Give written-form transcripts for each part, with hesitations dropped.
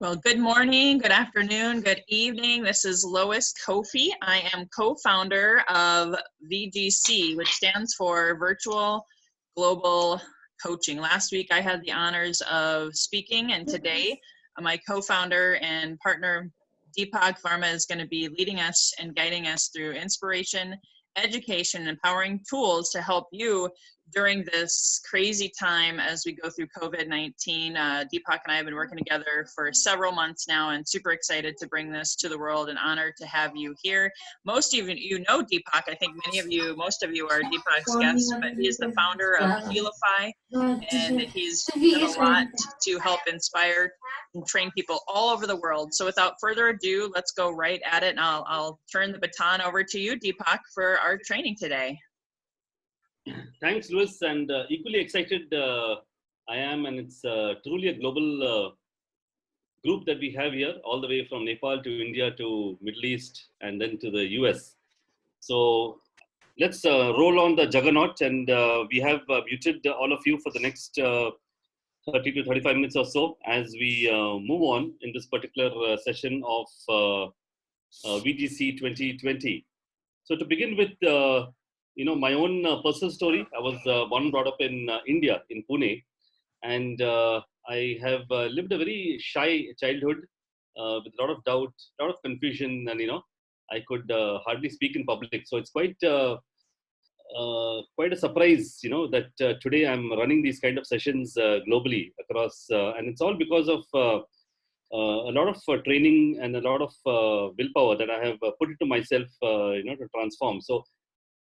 Well, good morning, good afternoon, good evening. This is Lois Kofi. I am co-founder of VGC, which stands for Virtual Global Coaching. Last week, I had the honors of speaking, and today, my co-founder and partner, Deepak Varma, is going to be leading us and guiding us through inspiration, education, empowering tools to help you during this crazy time as we go through COVID-19. Deepak and I have been working together for several months now and super excited to bring this to the world and honored to have you here. Most of you know Deepak. I think most of you are Deepak's guests, but he is the founder of Healify, and he's done a lot to help inspire and train people all over the world. So without further ado, let's go right at it, and I'll turn the baton over to you, Deepak, for our training today. Thanks, Louis, and equally excited I am, and it's truly a global group that we have here, all the way from Nepal to India to Middle East and then to the US. So let's roll on the juggernaut, and we have muted all of you for the next 30 to 35 minutes or so as we move on in this particular session of VGC 2020. So to begin with, my own personal story. I was born and brought up in India, in Pune, and I have lived a very shy childhood with a lot of doubt, a lot of confusion, and I could hardly speak in public. So it's quite a surprise, that today I'm running these kind of sessions globally across, and it's all because of a lot of training and a lot of willpower that I have put into myself, to transform. So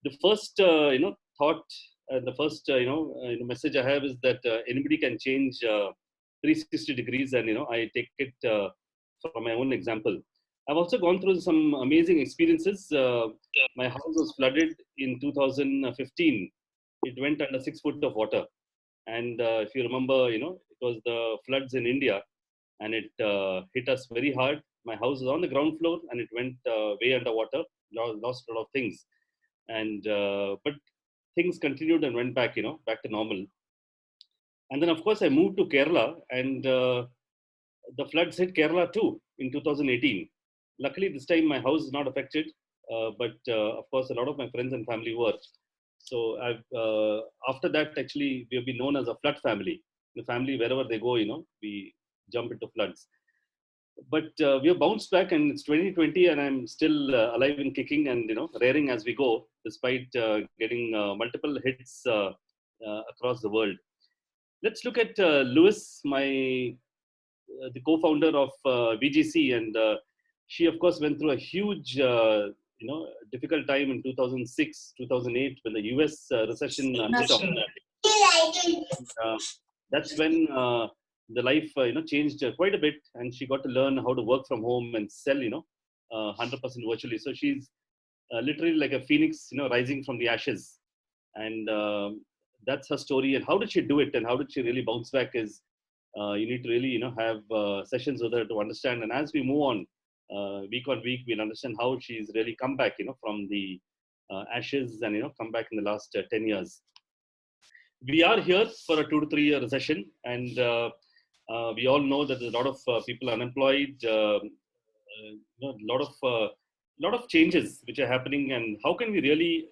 the first, thought and the first, message I have is that anybody can change 360 degrees, and I take it from my own example. I've also gone through some amazing experiences. My house was flooded in 2015. It went under 6 foot of water, and if you remember, it was the floods in India, and it hit us very hard. My house was on the ground floor, and it went way underwater. Lost a lot of things. And but things continued and went back, back to normal. And then, of course, I moved to Kerala, and the floods hit Kerala too in 2018. Luckily, this time my house is not affected, but of course, a lot of my friends and family were. So after that, actually, we have been known as a flood family. The family, wherever they go, we jump into floods. But we have bounced back, and it's 2020, and I'm still alive and kicking, and raring as we go, despite getting multiple hits across the world. Let's look at Louis, the co-founder of VGC, and she, of course, went through a huge, difficult time in 2006, 2008 when the US recession hit on. That's when the life changed quite a bit, and she got to learn how to work from home and sell 100% virtually. So she's literally like a phoenix rising from the ashes, and that's her story. And how did she do it, and how did she really bounce back is you need to really have sessions with her to understand. And as we move on week, we'll understand how she's really come back from the ashes, and come back in the last 10 years. We are here for a 2 to 3 year recession, and we all know that there's a lot of people unemployed, a lot of changes which are happening, and how can we really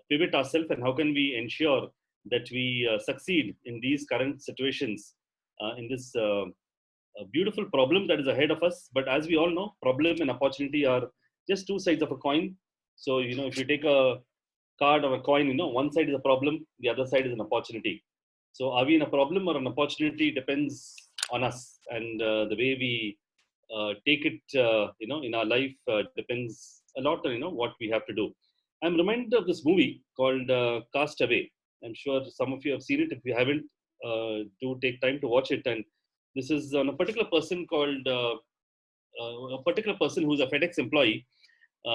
pivot ourselves, and how can we ensure that we succeed in these current situations, in this beautiful problem that is ahead of us. But as we all know, problem and opportunity are just two sides of a coin. So if you take a card or a coin, one side is a problem, the other side is an opportunity. So are we in a problem or an opportunity depends on us, and the way we take it, in our life depends a lot on what we have to do. I'm reminded of this movie called Cast Away. I'm sure some of you have seen it. If you haven't, do take time to watch it. And this is on a particular person called a particular person who's a FedEx employee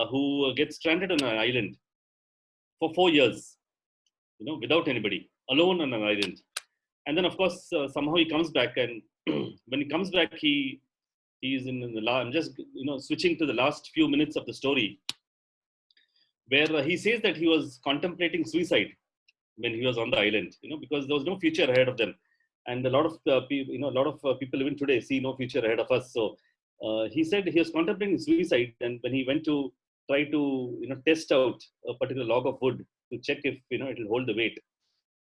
who gets stranded on an island for 4 years, without anybody, alone on an island. And then, of course, somehow he comes back, and when he comes back, he's in the I'm just switching to the last few minutes of the story, where he says that he was contemplating suicide when he was on the island, because there was no future ahead of them. And a lot of people, a lot of people even today see no future ahead of us. So he said he was contemplating suicide, and when he went to try to test out a particular log of wood to check if it will hold the weight,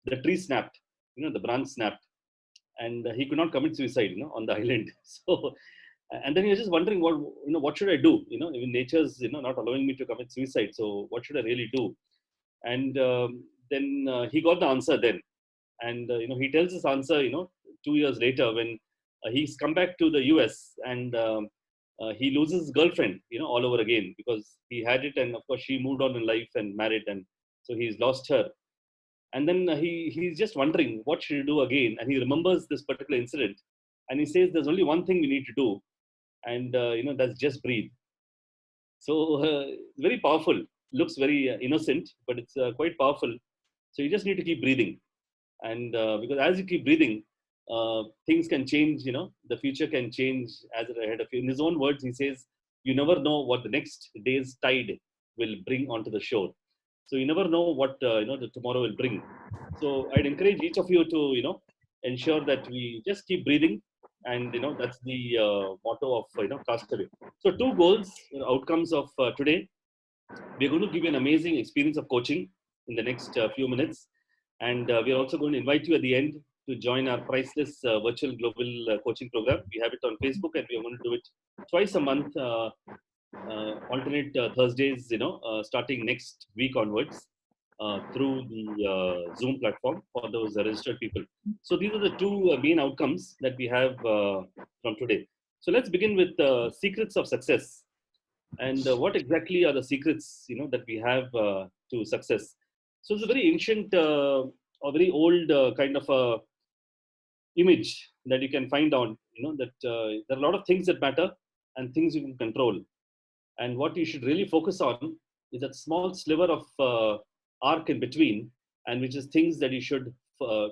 the tree snapped, the branch snapped, and he could not commit suicide, on the island. So, and then he was just wondering what should I do? Even nature's not allowing me to commit suicide. So what should I really do? And then he got the answer then, and he tells his answer 2 years later when he's come back to the US, and he loses his girlfriend all over again, because he had it, and of course she moved on in life and married, and so he's lost her. And then he's just wondering what should he do again, and he remembers this particular incident, and he says there's only one thing we need to do, and that's just breathe. So very powerful, looks very innocent, but it's quite powerful. So you just need to keep breathing, and because as you keep breathing, things can change. The future can change as it ahead of you. In his own words, he says, you never know what the next day's tide will bring onto the shore. So you never know what the tomorrow will bring. So I'd encourage each of you to ensure that we just keep breathing, and that's the motto of Castaway. So two goals, outcomes of today. We're going to give you an amazing experience of coaching in the next few minutes. And we're also going to invite you at the end to join our priceless virtual global coaching program. We have it on Facebook, and we are going to do it twice a month, alternate Thursdays, starting next week onwards, through the Zoom platform for those registered people. So these are the two main outcomes that we have from today. So let's begin with secrets of success. And what exactly are the secrets that we have to success? So it's a very ancient or very old kind of a image that you can find on that there are a lot of things that matter and things you can control, and what you should really focus on is that small sliver of arc in between, and which is things that you should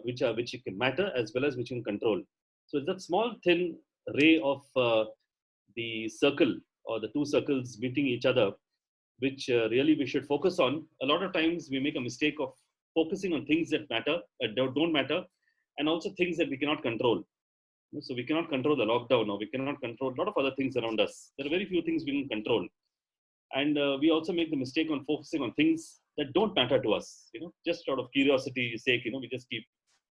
which you can matter as well as which you can control. So it's that small thin ray of the circle, or the two circles meeting each other, which really we should focus on. A lot of times we make a mistake of focusing on things that matter, don't matter, and also things that we cannot control. So we cannot control the lockdown, or we cannot control a lot of other things around us. There are very few things we can control. And we also make the mistake on focusing on things that don't matter to us, just out of curiosity sake, we just keep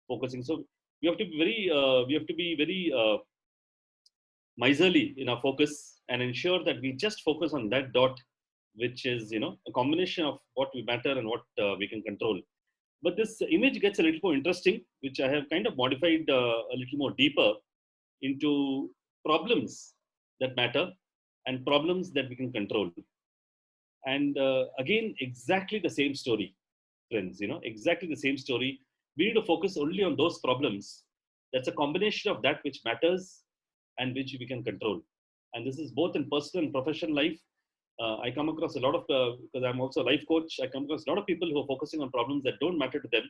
focusing. So we have to be very miserly in our focus, and ensure that we just focus on that dot, which is a combination of what we matter and what we can control. But this image gets a little more interesting, which I have kind of modified a little more deeper into problems that matter and problems that we can control. And again, exactly the same story, friends, exactly the same story. We need to focus only on those problems. That's a combination of that which matters and which we can control. And this is both in personal and professional life. I come across a lot of, because I'm also a life coach, I come across a lot of people who are focusing on problems that don't matter to them,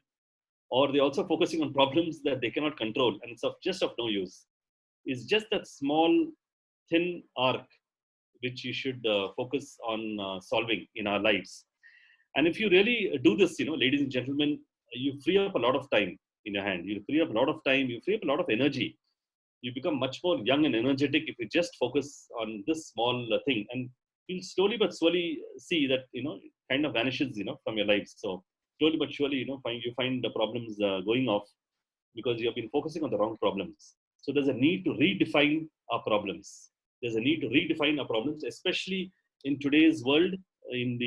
or they're also focusing on problems that they cannot control, and it's just of no use. It's just that small, thin arc which you should focus on solving in our lives. And if you really do this, ladies and gentlemen, you free up a lot of time in your hand. You free up a lot of time, you free up a lot of energy. You become much more young and energetic if you just focus on this small thing. And you'll slowly but slowly see that, it kind of vanishes, from your lives. So slowly but surely, you find the problems going off, because you have been focusing on the wrong problems. So there's a need to redefine our problems. There's a need to redefine our problems, especially in today's world, in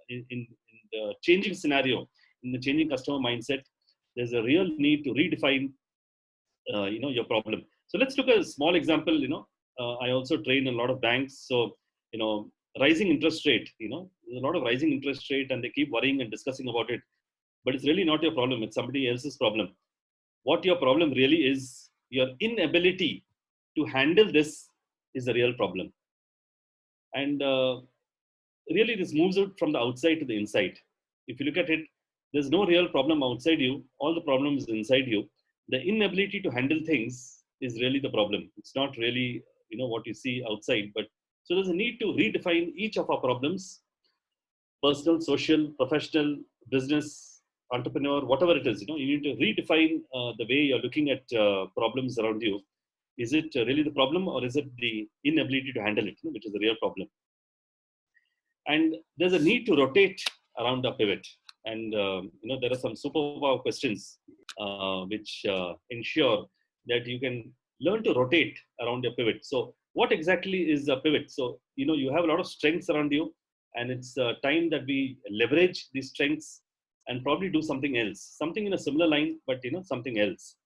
in the changing scenario, in the changing customer mindset. There's a real need to redefine, your problem. So let's look at a small example. I also train a lot of banks. So, rising interest rate. There's a lot of rising interest rate, and they keep worrying and discussing about it. But it's really not your problem. It's somebody else's problem. What your problem really is, your inability to handle this is the real problem. And really, this moves out from the outside to the inside. If you look at it, there's no real problem outside you. All the problem is inside you. The inability to handle things is really the problem. It's not really, what you see outside. But so there's a need to redefine each of our problems: personal, social, professional, business, entrepreneur, whatever it is, you need to redefine the way you're looking at problems around you. Is it really the problem, or is it the inability to handle it, which is the real problem? And there's a need to rotate around the pivot. And there are some superpower questions which ensure that you can learn to rotate around your pivot. So what exactly is a pivot? So you have a lot of strengths around you, and it's time that we leverage these strengths and probably do something else, something in a similar line, but something else.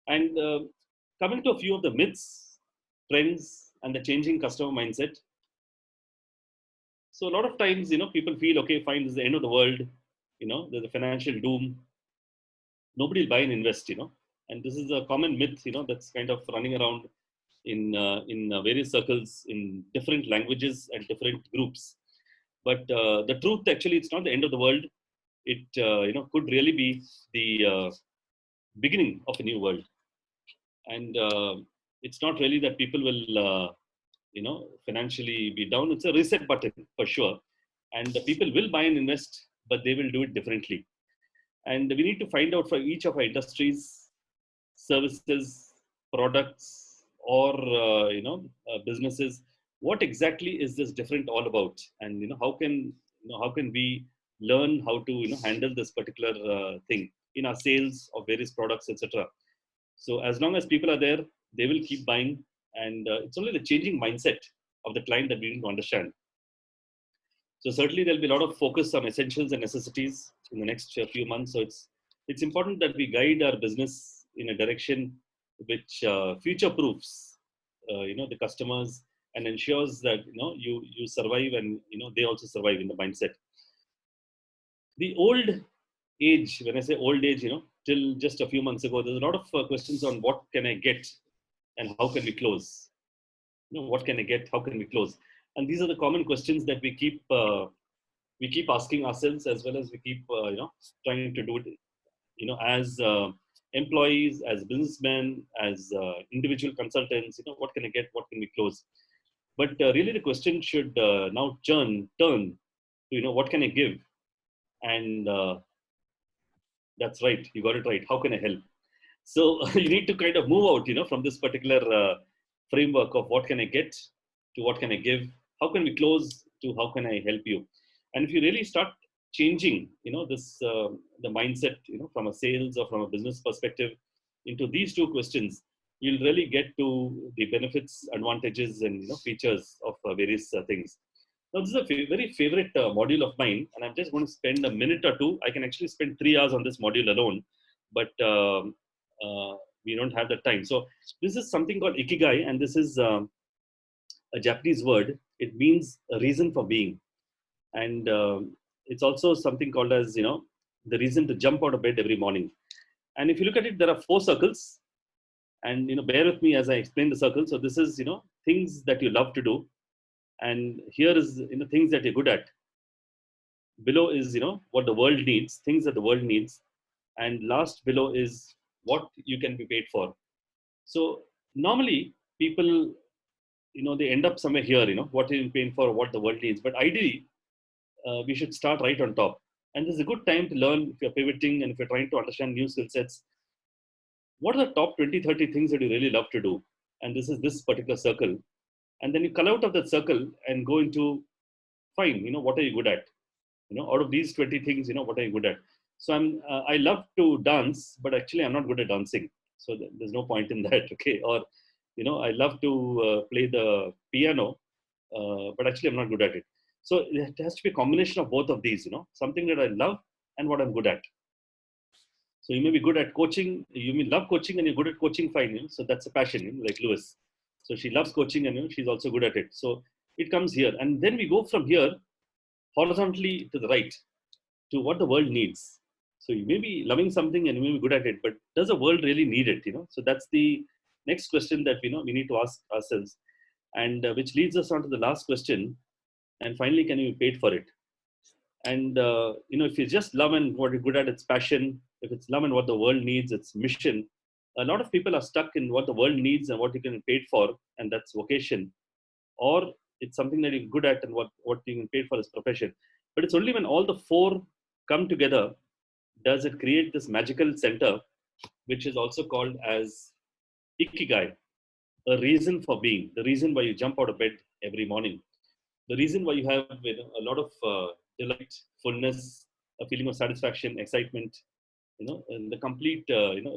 And coming to a few of the myths, trends, and the changing customer mindset. So a lot of times, people feel, okay, fine, this is the end of the world. There's a financial doom. Nobody will buy and invest, and this is a common myth, that's kind of running around in various circles in different languages and different groups. But the truth, actually, it's not the end of the world. It, could really be the beginning of a new world. And it's not really that people will, financially be down. It's a reset button for sure. And the people will buy and invest, but they will do it differently. And we need to find out for each of our industries, services, products, or businesses, what exactly is this different all about, and how can we learn how to handle this particular thing in our sales of various products, etc. So as long as people are there, they will keep buying, and it's only the changing mindset of the client that we need to understand. So certainly there'll be a lot of focus on essentials and necessities in the next few months. So it's important that we guide our business in a direction which future proofs, the customers, and ensures that you survive, and they also survive in the mindset. The old age, when I say old age, till just a few months ago, there's a lot of questions on what can I get and how can we close. What can I get? How can we close? And these are the common questions that we keep asking ourselves, as well as we keep trying to do it as employees, as businessmen, as individual consultants. What can I get? What can we close? But really, the question should now turn to what can I give? And that's right, you got it right. How can I help? So you need to kind of move out, from this particular framework of what can I get to what can I give, how can we close to how can I help you. And if you really start changing, this the mindset, from a sales or from a business perspective into these two questions, you'll really get to the benefits, advantages, and features of various things. Now, this is a very favorite module of mine, and I'm just going to spend a minute or two. I can actually spend 3 hours on this module alone, but we don't have the time. So this is something called ikigai, and this is a Japanese word. It means a reason for being, and it's also something called as the reason to jump out of bed every morning. And if you look at it, there are 4 circles, and bear with me as I explain the circles. So this is things that you love to do, and here is things that you're good at. Below is what the world needs, things that the world needs, and last below is what you can be paid for. So normally people they end up somewhere here, what are you paying for, what the world needs. But ideally we should start right on top, and this is a good time to learn. If you're pivoting and if you're trying to understand new skill sets, what are the top 20-30 things that you really love to do? And this is this particular circle, and then you come out of that circle and go into, fine, what are you good at? Out of these 20 things, what are you good at? So I love to dance, but actually I'm not good at dancing. So there's no point in that, okay? Or, I love to play the piano, but actually I'm not good at it. So it has to be a combination of both of these, something that I love and what I'm good at. So you may be good at coaching, you may love coaching and you're good at coaching, fine. So that's a passion, like Lois. So she loves coaching and she's also good at it. So it comes here. And then we go from here horizontally to the right to what the world needs. So you may be loving something and you may be good at it, but does the world really need it? So that's the next question that we need to ask ourselves, and which leads us on to the last question. And finally, can you be paid for it? And if you just love and what you're good at, it's passion. If it's love and what the world needs, it's mission. A lot of people are stuck in what the world needs and what you can be paid for, and that's vocation. Or it's something that you're good at and what you can pay for is profession. But it's only when all the 4 come together does it create this magical center, which is also called as ikigai, a reason for being, the reason why you jump out of bed every morning, the reason why you have a lot of delight, fullness, a feeling of satisfaction, excitement, and the complete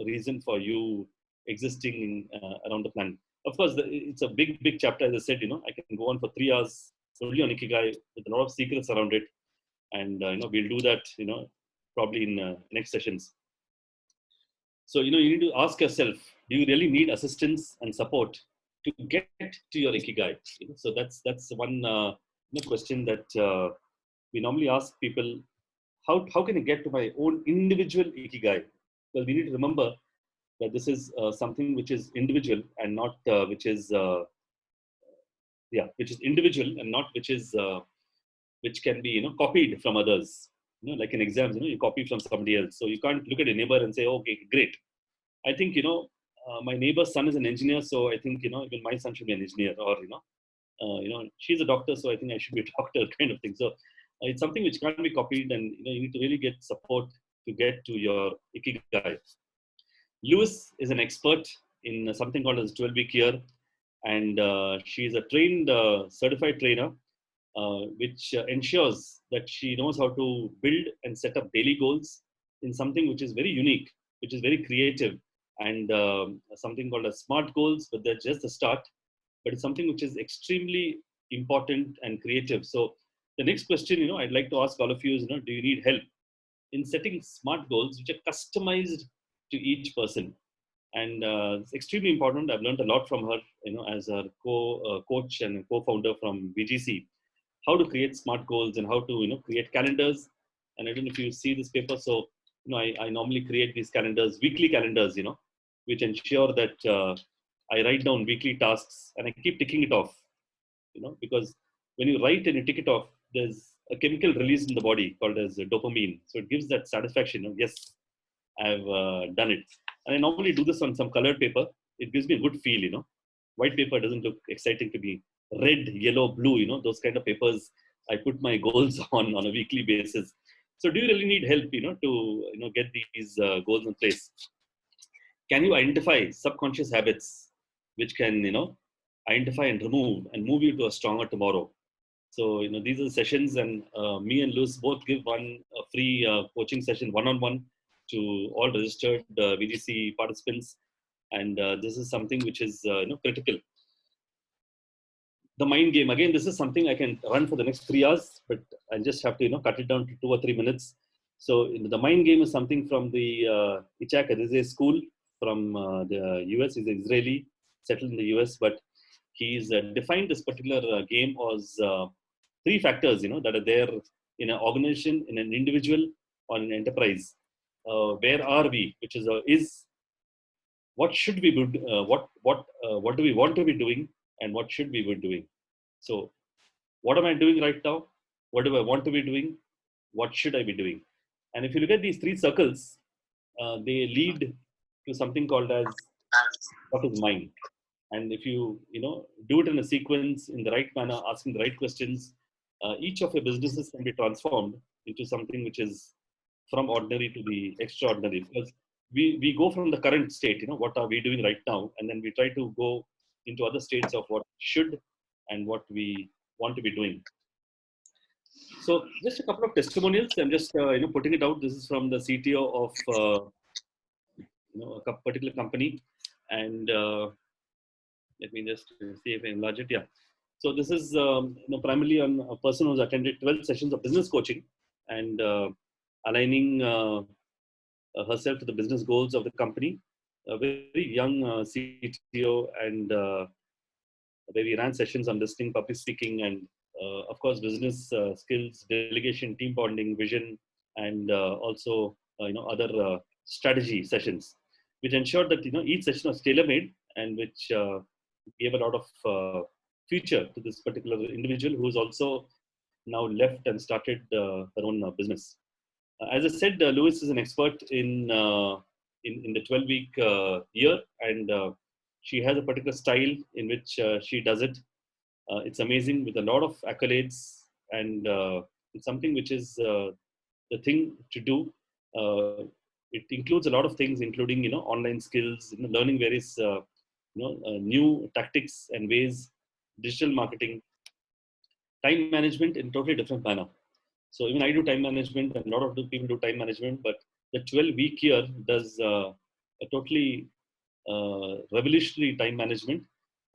reason for you existing around the planet. Of course, it's a big chapter. As I said, I can go on for 3 hours only on ikigai with a lot of secrets around it, and we'll do that probably in next sessions. So you need to ask yourself: do you really need assistance and support to get to your ikigai? So that's one question that we normally ask people: how can I get to my own individual ikigai? Well, we need to remember that this is something which is individual and not which is individual and not which can be copied from others. Like in exams, you copy from somebody else, so you can't look at a neighbor and say, okay, great. I think my neighbor's son is an engineer, so I think even my son should be an engineer, or she's a doctor, so I think I should be a doctor, kind of thing. So it's something which can't be copied, and you need to really get support to get to your ikigai. Lois is an expert in something called as 12-week year, and she is a trained, certified trainer, which ensures that she knows how to build and set up daily goals in something which is very unique, which is very creative, and something called as SMART goals, but they're just the start. But it's something which is extremely important and creative. So the next question, I'd like to ask all of you is, do you need help in setting SMART goals which are customized to each person? And it's extremely important. I've learned a lot from her, as her coach and co-founder from VGC, how to create SMART goals and how to, create calendars. And I don't know if you see this paper. So, I normally create these calendars, weekly calendars, which ensure that I write down weekly tasks and I keep ticking it off, because when you write and you tick it off, there's a chemical release in the body called as dopamine. So it gives that satisfaction. Yes, I've done it. And I normally do this on some colored paper. It gives me a good feel, White paper doesn't look exciting to me. Red, yellow, blue, those kind of papers I put my goals on a weekly basis. So do you really need help, to get these goals in place? Can you identify subconscious habits which can, identify and remove and move you to a stronger tomorrow? So, these are the sessions, and me and Luz both give one free coaching session one-on-one to all registered VGC participants. And this is something which is, critical. The mind game, again, this is something I can run for the next 3 hours, but I just have to, cut it down to 2 or 3 minutes. So the mind game is something from the Ichak Adizé school from the US. He's Israeli, settled in the US, but he's defined this particular game as 3 factors, that are there in an organization, in an individual, or an enterprise. Where are we? Which is what should we be? What do we want to be doing, and what should we be doing? So, what am I doing right now? What do I want to be doing? What should I be doing? And if you look at these 3 circles, they lead to something called as what is mind. And if you do it in a sequence, in the right manner, asking the right questions, each of your businesses can be transformed into something which is from ordinary to the extraordinary. Because we go from the current state, what are we doing right now, and then we try to go into other states of what should and what we want to be doing. So just a couple of testimonials. I'm just putting it out. This is from the CTO of a particular company, and let me just see if I enlarge it. Yeah. So this is primarily on a person who's attended 12 sessions of business coaching and aligning herself to the business goals of the company. A very young CTO, and where we ran sessions on listening, public speaking, and of course business skills, delegation, team bonding, vision, and also other strategy sessions, which ensured that each session was tailor-made and which gave a lot of future to this particular individual who's also now left and started her own business. As I said, Lois is an expert in the 12-week year, and she has a particular style in which she does it. It's amazing, with a lot of accolades, and it's something which is the thing to do. it includes a lot of things, including online skills, learning various new tactics and ways, digital marketing, time management in totally different manner. So even I do time management, and a lot of the people do time management, but the 12-week year does a totally revolutionary time management.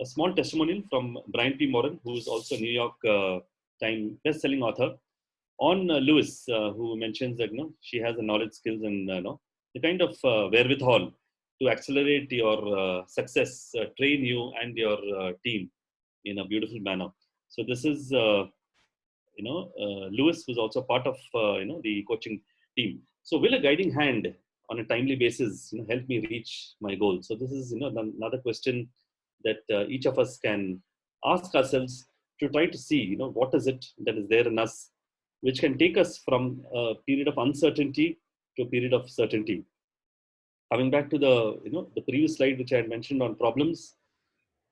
A small testimonial from Brian P. Moran, who is also a New York Times best-selling author, on Lewis, who mentions that she has the knowledge, skills, and the kind of wherewithal to accelerate your success, train you and your team in a beautiful manner. So this is Lewis was also part of the coaching team. So will a guiding hand on a timely basis help me reach my goal? So this is another question that each of us can ask ourselves, to try to see what is it that is there in us which can take us from a period of uncertainty to a period of certainty. Coming back to the previous slide which I had mentioned on problems,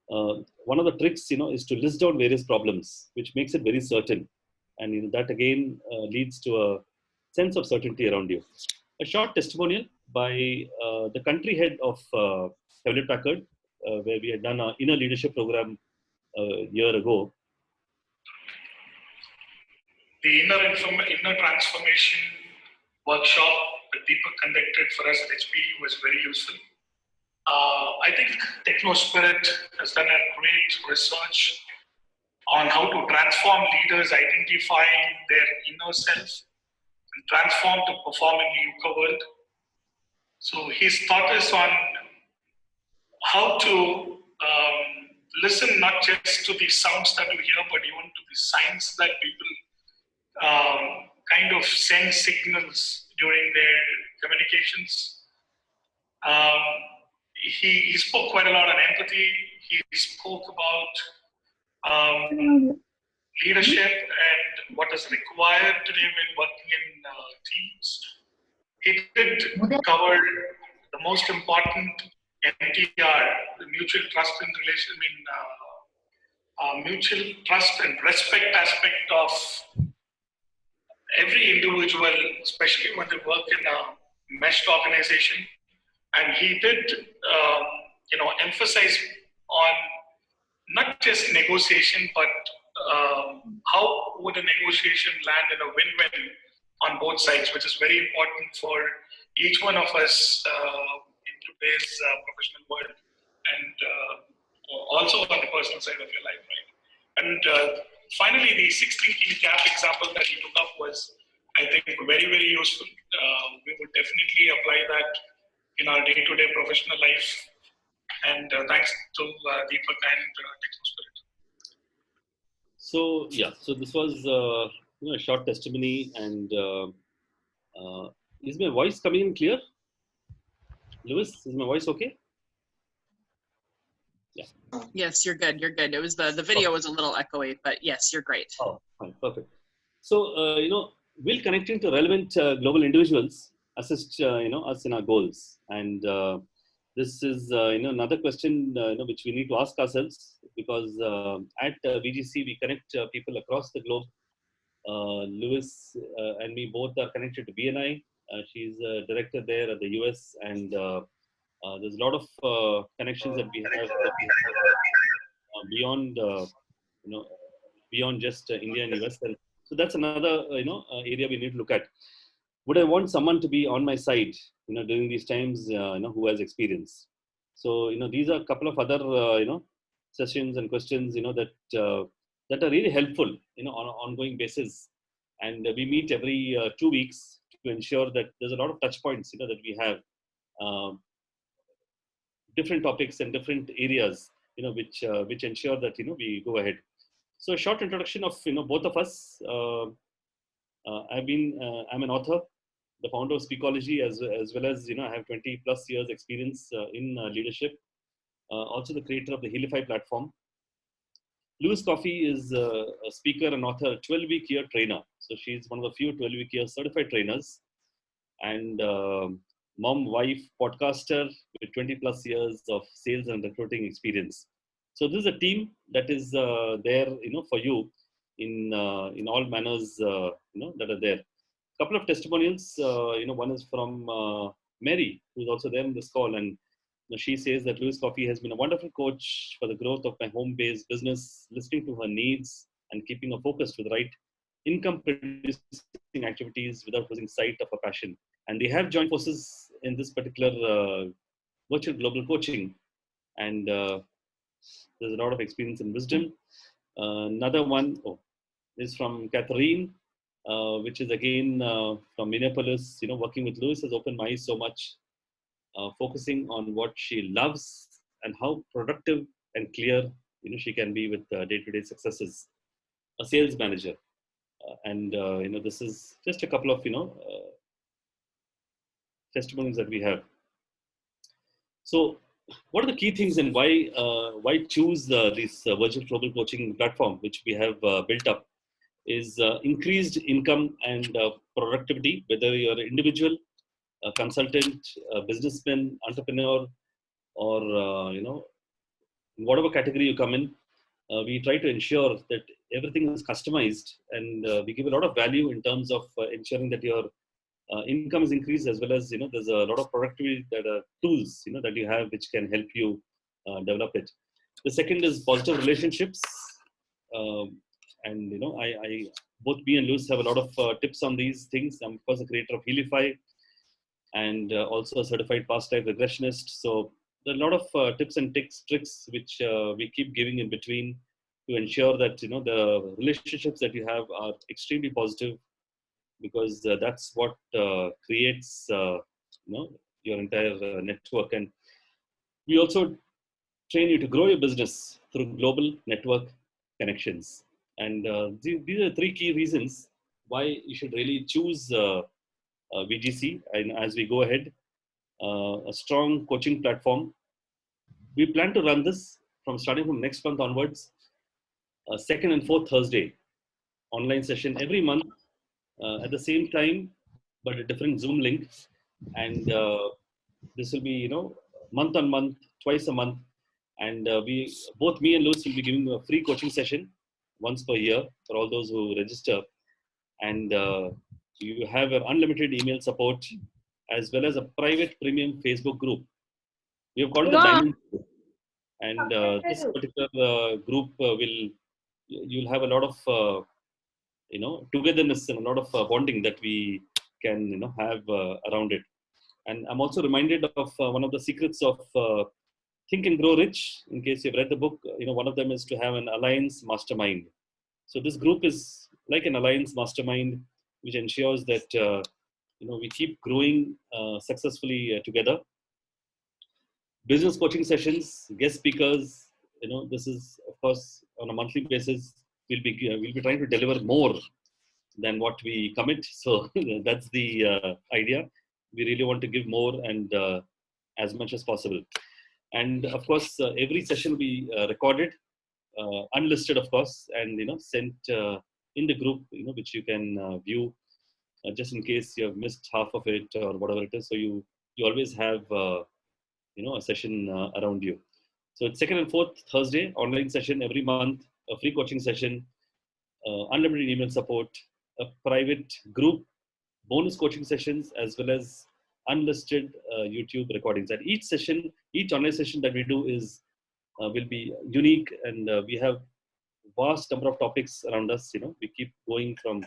one of the tricks is to list down various problems, which makes it very certain, and that again leads to a sense of certainty around you. A short testimonial by the country head of Hewlett Packard, where we had done our inner leadership program a year ago. The inner transformation workshop that Deepak conducted for us at HP was very useful. I think TechnoSpirit has done a great research on how to transform leaders identifying their inner self and transform to perform in the VUCA world. So he's taught us on how to listen not just to the sounds that we hear, but even to the signs that people kind of send signals during their communications. He spoke quite a lot on empathy. He spoke about leadership and what is required today when working in teams. He did cover the most important MTR, the mutual trust and mutual trust and respect aspect of every individual, especially when they work in a meshed organization. And he did, emphasize on not just negotiation, but how would a negotiation land in a win-win on both sides, which is very important for each one of us in today's professional world, and also on the personal side of your life, right? And finally, the 16 key cap example that he took up was, I think, very, very useful. We would definitely apply that in our day-to-day professional life. And thanks to Deepak and TechnoSpirit. So yeah, so this was a short testimony, and is my voice coming in clear? Lewis, is my voice okay? Yeah. Yes, you're good. You're good. It was the video was a little echoey, but yes, you're great. Oh, fine, perfect. So will connecting to relevant global individuals assist us in our goals? And this is another question which we need to ask ourselves, because at VGC we connect people across the globe. Lewis and me both are connected to BNI. She's a director there at the US, and there's a lot of connections that we have beyond beyond just India and US. And so that's another area we need to look at. Would I want someone to be on my side during these times who has experience? So these are a couple of other sessions and questions that are really helpful on an ongoing basis, and we meet every 2 weeks to ensure that there's a lot of touch points that we have, different topics and different areas which ensure that we go ahead. So a short introduction of both of us. I'm an author, the founder of Speakology, as well as I have 20 plus years experience in leadership. Also the creator of the Healify platform. Lewis Coffey is a speaker and author, 12-week year trainer. So she's one of the few 12-week year certified trainers, and mom, wife, podcaster with 20 plus years of sales and recruiting experience. So this is a team that is there, for you in all manners, that are there. couple of testimonials. One is from Mary, who's also there in this call, and she says that Lewis Coffee has been a wonderful coach for the growth of my home-based business, listening to her needs and keeping her focused with the right income-producing activities without losing sight of her passion. And they have joined forces in this particular virtual global coaching, and there's a lot of experience and wisdom. Another one is from Catherine, which is again from Minneapolis. Working with Lewis has opened my eyes so much. Focusing on what she loves and how productive and clear she can be with day-to-day successes. A sales manager, and this is just a couple of testimonies that we have. So, what are the key things and why choose this virtual global coaching platform which we have built up? Is increased income and productivity, whether you're an individual, a consultant, a businessman, entrepreneur, or in whatever category you come in. We try to ensure that everything is customized, and we give a lot of value in terms of ensuring that your income is increased, as well as there's a lot of productivity that are tools that you have which can help you develop it. The second is positive relationships, and I both me and Lewis have a lot of tips on these things. I'm of course a creator of Healify, and also a certified past life regressionist. So there are a lot of tips and tricks which we keep giving in between to ensure that the relationships that you have are extremely positive, because that's what creates your entire network. And we also train you to grow your business through global network connections. And these are three key reasons why you should really choose VGC. And as we go ahead, a strong coaching platform. We plan to run this starting from next month onwards, second and fourth Thursday online session every month at the same time, but a different Zoom link. And this will be month on month, twice a month. And both me and Lewis will be giving a free coaching session once per year for all those who register. And you have an unlimited email support, as well as a private premium Facebook group. We have called it the Diamond Group. And this particular group you'll have a lot of togetherness and a lot of bonding that we can have around it. And I'm also reminded of one of the secrets of Think and Grow Rich. In case you've read the book, one of them is to have an alliance mastermind. So this group is like an alliance mastermind, which ensures that we keep growing successfully together. Business coaching sessions, guest speakers. This is of course on a monthly basis. We'll be trying to deliver more than what we commit. So that's the idea. We really want to give more and as much as possible. And of course, every session will be recorded, unlisted, of course, and sent in the group, which you can view just in case you have missed half of it or whatever it is. So you always have a session around you. So it's second and fourth Thursday online session every month, a free coaching session, unlimited email support, a private group, bonus coaching sessions, as well as unlisted YouTube recordings. And each online session that we do will be unique, and we have vast number of topics around us. We keep going from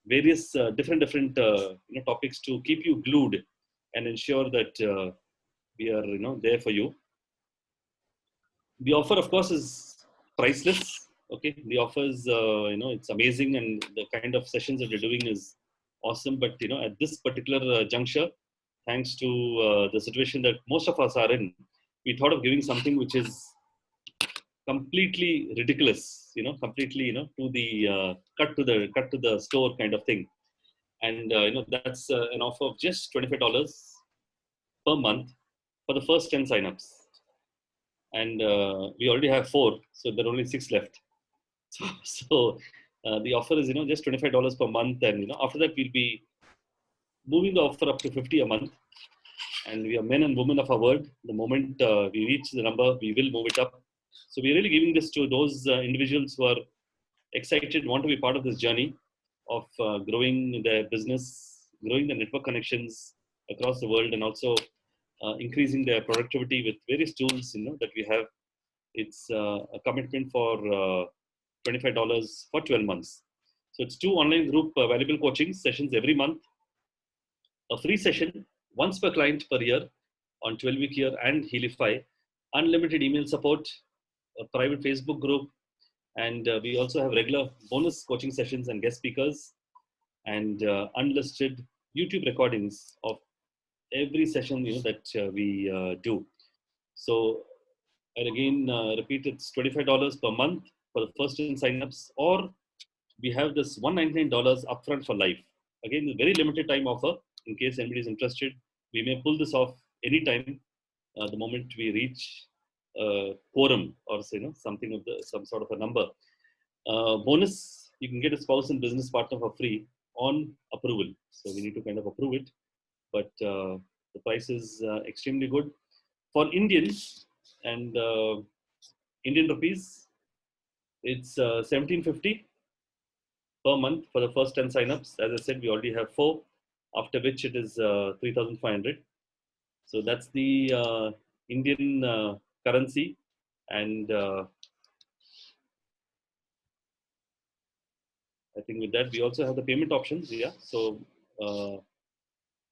various different topics to keep you glued and ensure that we are there for you. The offer, of course, is priceless. Okay, the offer is it's amazing, and the kind of sessions that we're doing is awesome. But at this particular juncture, thanks to the situation that most of us are in, we thought of giving something which is completely ridiculous. Completely to the cut to the store kind of thing. And that's an offer of just $25 per month for the first 10 signups. And we already have 4, so there are only 6 left. So the offer is just $25 per month, and after that we'll be moving the offer up to $50 a month. And we are men and women of our word. The moment we reach the number, we will move it up. So we're really giving this to those individuals who are excited, want to be part of this journey of growing their business, growing the network connections across the world, and also increasing their productivity with various tools, that we have. It's a commitment for $25 for 12 months. So it's 2 online group valuable coaching sessions every month, a free session once per client per year on 12-week year and Healify, unlimited email support, a private Facebook group, and we also have regular bonus coaching sessions and guest speakers, and unlisted YouTube recordings of every session that we do. So I'll again repeat, it's $25 per month for the first 10 signups, or we have this $199 upfront for life. Again, a very limited time offer. In case anybody is interested, we may pull this off anytime the moment we reach quorum, or something of some sort of a number. Bonus, you can get a spouse and business partner for free on approval. So we need to kind of approve it, but the price is extremely good for Indians, and Indian rupees. It's $17.50 per month for the first 10 signups. As I said, we already have 4, after which it is 3,500. So that's the Indian currency, and I think with that we also have the payment options. Yeah. So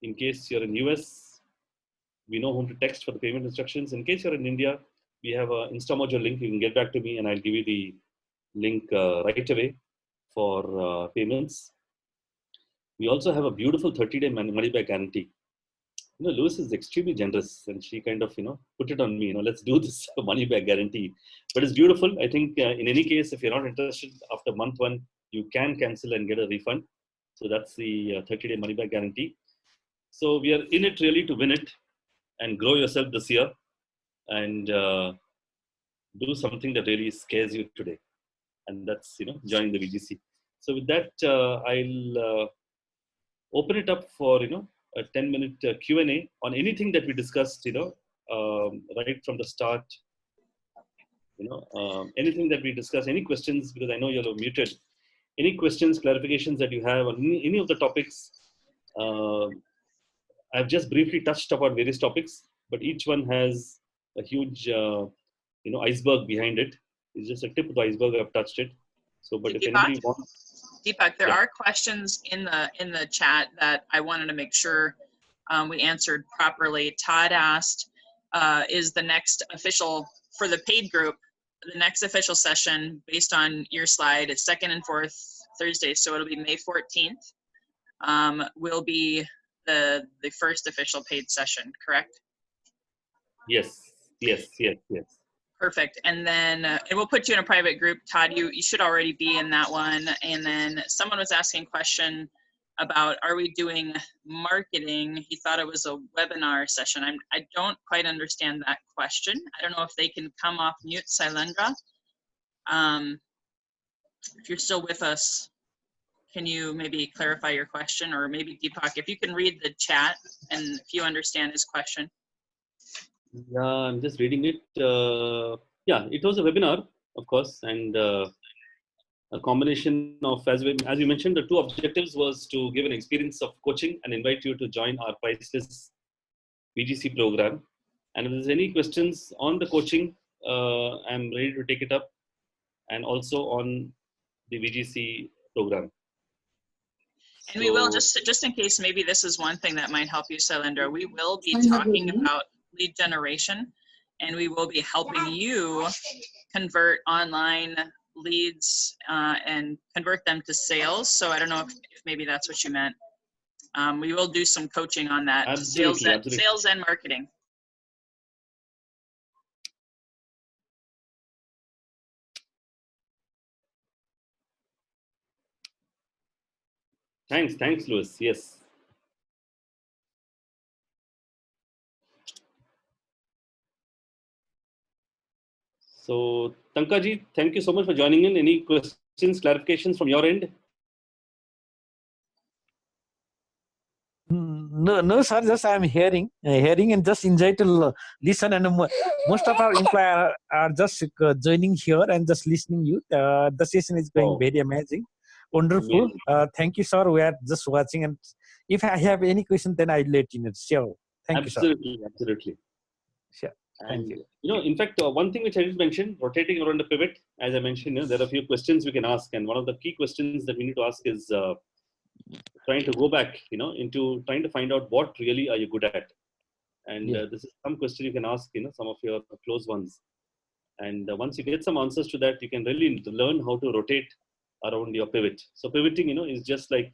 in case you're in US, we know whom to text for the payment instructions. In case you're in India, we have an InstaMojo link. You can get back to me and I'll give you the link right away for payments. We also have a beautiful 30-day money back guarantee. Lois is extremely generous, and she kind of, put it on me, let's do this money back guarantee. But it's beautiful. I think in any case, if you're not interested after month 1, you can cancel and get a refund. So that's the 30-day money back guarantee. So we are in it really to win it and grow yourself this year, and do something that really scares you today. And that's, joining the VGC. So with that, I'll open it up for, a 10-minute Q&A on anything that we discussed, right from the start. Anything that we discuss, any questions, because I know you're muted. Any questions, clarifications that you have on any of the topics. I've just briefly touched upon various topics, but each one has a huge, iceberg behind it. It's just a tip of the iceberg. I've touched it. So, but if anybody wants, Deepak, there are questions in the chat that I wanted to make sure we answered properly. Todd asked, is the next official for the paid group, the next official session based on your slide is 2nd and 4th Thursdays, so it'll be May 14th. Will be the first official paid session, correct? Yes. Perfect. And then and we'll put you in a private group. Todd, you should already be in that one. And then someone was asking a question about, are we doing marketing? He thought it was a webinar session. I don't quite understand that question. I don't know if they can come off mute, Sailendra. If you're still with us, can you maybe clarify your question? Or maybe Deepak, if you can read the chat and if you understand his question. Yeah, I'm just reading it. Yeah, it was a webinar, of course, and a combination of, as you mentioned, the 2 objectives was to give an experience of coaching and invite you to join our priceless VGC program. And if there's any questions on the coaching, I'm ready to take it up, and also on the VGC program. And we will, just in case, maybe this is one thing that might help you, Sailendra, we will be talking about lead generation, and we will be helping you convert online leads and convert them to sales. So I don't know if maybe that's what you meant. We will do some coaching on that. Absolutely. Sales and marketing. Thanks, Lois. Yes. So, Tankaji, thank you so much for joining in. Any questions, clarifications from your end? No, sir. Just I am hearing and just enjoy to listen. And most of our employees are just joining here and just listening you. The session is going very amazing. Wonderful. Amazing. Thank you, sir. We are just watching, and if I have any question, then I'll let you know. Sure. Thank you, sir. Absolutely, absolutely. Sure. And Thank you. in fact, one thing which I did mention, rotating around the pivot, as I mentioned, there are a few questions we can ask, and one of the key questions that we need to ask is trying to go back, into trying to find out what really are you good at, and Yeah. this is some question you can ask, some of your close ones, and once you get some answers to that, you can really learn how to rotate around your pivot. So pivoting, is just like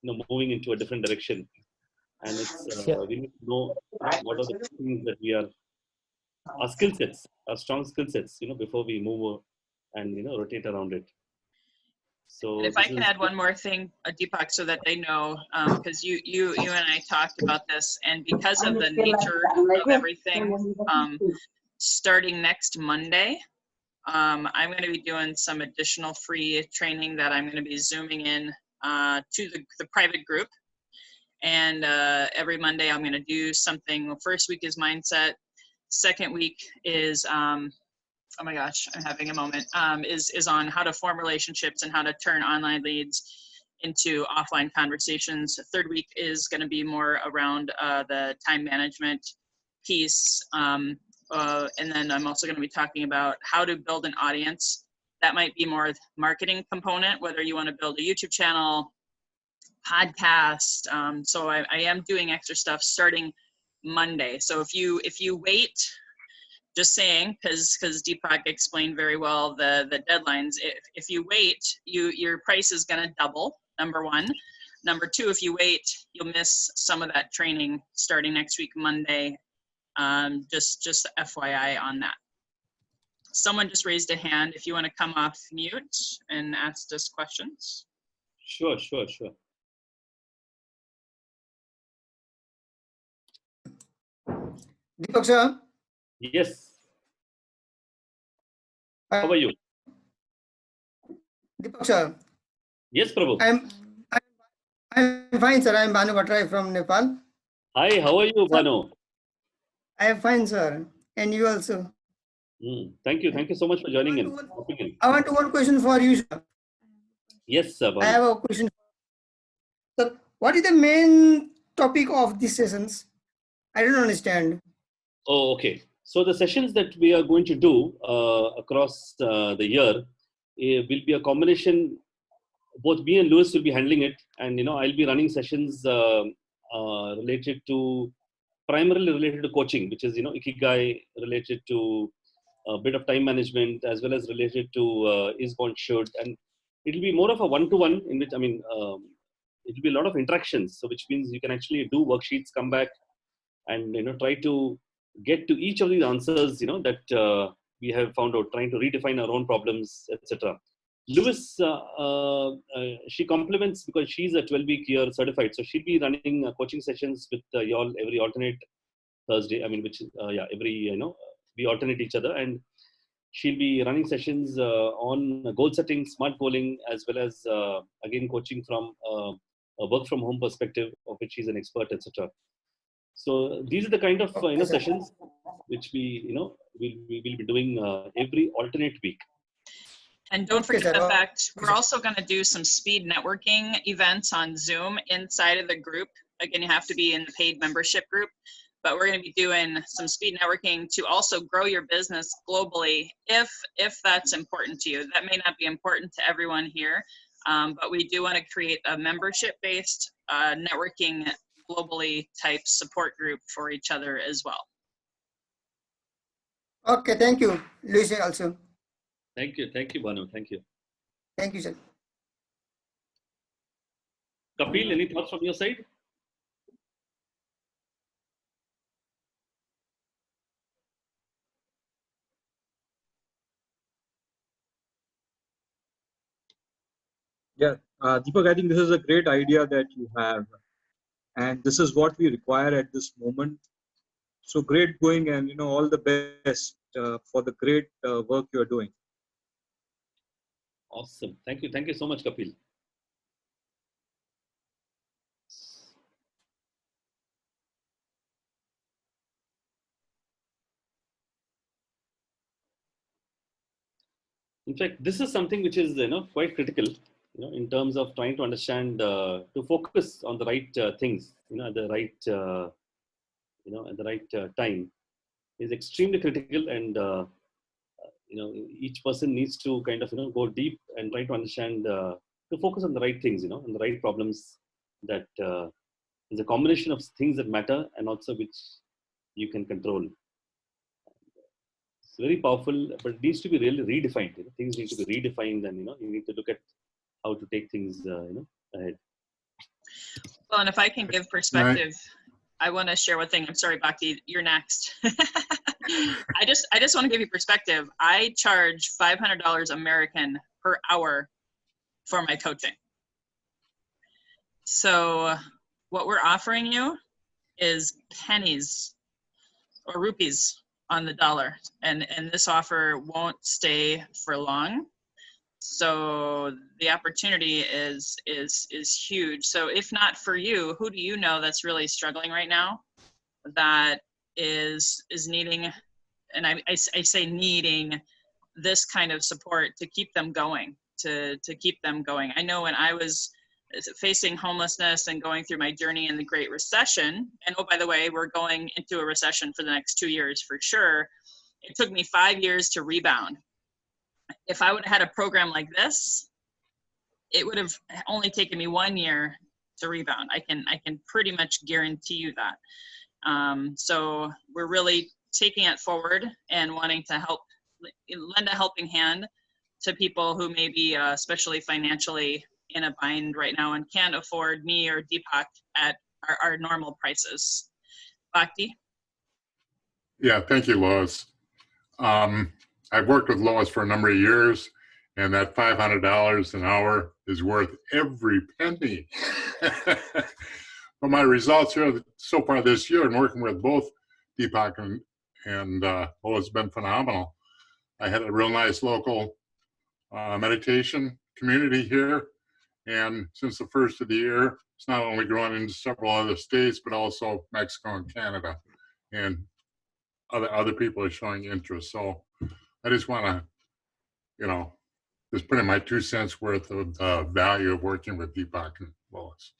moving into a different direction, and it's Sure. we need to know, what are the things that we are our skill sets, our strong skill sets, before we move and rotate around it. And So if I this can is add one more thing, Deepak, so that they know, because you and I talked about this, and because of the nature of everything, starting next Monday, I'm going to be doing some additional free training that I'm going to be zooming in to the private group. And every Monday I'm going to do something. First week is mindset. Second week is oh my gosh, I'm having a moment, is on how to form relationships and how to turn online leads into offline conversations. Third week is going to be more around the time management piece. And then I'm also going to be talking about how to build an audience. That might be more marketing component, whether you want to build a YouTube channel, podcast. So I am doing extra stuff starting Monday. So if you wait, just saying, because Deepak explained very well the deadlines. If you wait, your price is going to double, number one. Number two, if you wait, you'll miss some of that training starting next week, Monday. Just FYI on that. Someone just raised a hand. If you want to come off mute and ask us questions. sure. Deepak sir, Yes. How are you? Deepak sir, Yes, Prabhu. I'm fine, sir. I'm Bhanu Bhattarai from Nepal. Hi, how are you, Sir, Bhanu? I am fine, sir, and you also. Thank you so much for joining in. I want one question for you, sir. Yes, I Bhanu. have a question, sir. What is the main topic of these sessions? I don't understand. Oh, okay. So the sessions that we are going to do across the year will be a combination. Both me and Lewis will be handling it, and I'll be running sessions related to primarily related to coaching, which is ikigai, related to a bit of time management, as well as related to is born should, and it'll be more of a one-to-one in which it'll be a lot of interactions. So which means you can actually do worksheets, come back, and try to get to each of these answers that we have found out, trying to redefine our own problems, etc. Lewis, she complements because she's a 12-week year certified, so she'll be running coaching sessions with y'all every alternate Thursday. I mean, which every we alternate each other, and she'll be running sessions on goal setting, smart goaling, as well as again coaching from a work from home perspective, of which she's an expert, etc. So these are the kind of Okay, sir. sessions which we we will be doing every alternate week. And don't Okay, forget sir. the fact, Okay, we're sir. also going to do some speed networking events on Zoom inside of the group. Again, you have to be in the paid membership group, but we're going to be doing some speed networking to also grow your business globally if that's important to you. That may not be important to everyone here, but we do want to create a membership-based networking globally type support group for each other as well. Okay, thank you, Luis also. Thank you, Bhanu. Thank you. Thank you, sir. Kapil, any thoughts from your side? Yeah, Deepak, I think this is a great idea that you have, and this is what we require at this moment. So great going, and all the best for the great work you are doing. Awesome. Thank you so much, Kapil. In fact, this is something which is quite critical. in terms of trying to understand, to focus on the right things, at the right, at the right time is extremely critical. And, each person needs to kind of, go deep and try to understand, to focus on the right things, and the right problems that is a combination of things that matter and also which you can control. It's very powerful, but it needs to be really redefined. Things need to be redefined, and you need to look at how to take things ahead. Well, and if I can give perspective, I want to share one thing. I'm sorry, Bhakti, you're next. I just want to give you perspective. I charge $500 American per hour for my coaching. So what we're offering you is pennies or rupees on the dollar, and this offer won't stay for long. So the opportunity is huge. So if not for you, who do you know that's really struggling right now, that is needing, and I say needing, this kind of support to keep them going, to keep them going. I know when I was facing homelessness and going through my journey in the Great Recession, and oh, by the way, we're going into a recession for the next 2 years for sure. It took me 5 years to rebound. If I would have had a program like this, it would have only taken me 1 year to rebound. I can pretty much guarantee you that. So we're really taking it forward and wanting to help, lend a helping hand to people who may be, especially financially, in a bind right now and can't afford me or Deepak at our normal prices. Bhakti? Yeah, thank you, Lois. I've worked with Lois for a number of years, and that $500 an hour is worth every penny. But my results here so far this year, and working with both Deepak and Lois, has been phenomenal. I had a real nice local meditation community here, and since the first of the year, it's not only grown into several other states, but also Mexico and Canada, and other people are showing interest. So I just want to, just put in my 2 cents worth of value of working with Deepak and Lois.